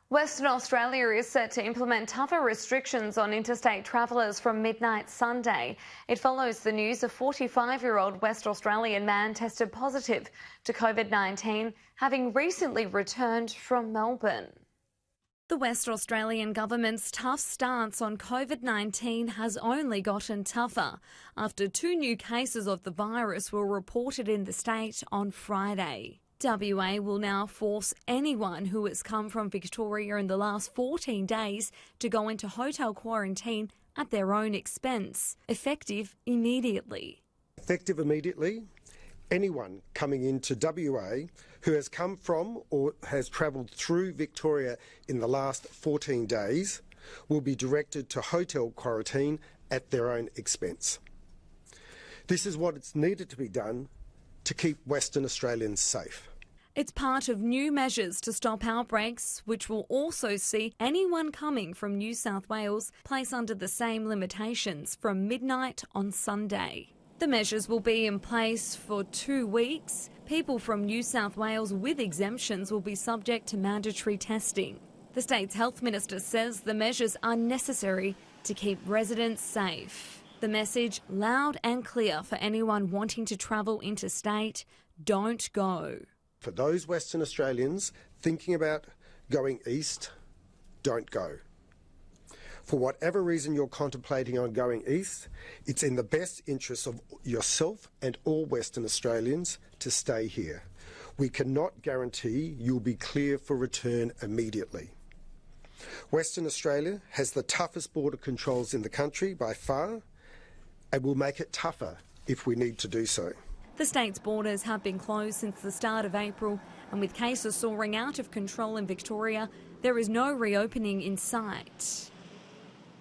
Western Australia is set to implement tougher restrictions on interstate travellers from midnight Sunday. It follows the news a 45-year-old West Australian man tested positive to COVID-19, having recently returned from Melbourne. The West Australian government's tough stance on COVID-19 has only gotten tougher after 2 new cases of the virus were reported in the state on Friday. WA will now force anyone who has come from Victoria in the last 14 days to go into hotel quarantine at their own expense, effective immediately. Effective immediately, anyone coming into WA who has come from or has travelled through Victoria in the last 14 days will be directed to hotel quarantine at their own expense. This is what it's needed to be done to keep Western Australians safe. It's part of new measures to stop outbreaks, which will also see anyone coming from New South Wales placed under the same limitations from midnight on Sunday. The measures will be in place for 2 weeks. People from New South Wales with exemptions will be subject to mandatory testing. The state's health minister says the measures are necessary to keep residents safe. The message loud and clear for anyone wanting to travel interstate: don't go. For those Western Australians thinking about going east, don't go. For whatever reason you're contemplating on going east, it's in the best interest of yourself and all Western Australians to stay here. We cannot guarantee you'll be clear for return immediately. Western Australia has the toughest border controls in the country by far, and will make it tougher if we need to do so. The state's borders have been closed since the start of April, and with cases soaring out of control in Victoria, there is no reopening in sight.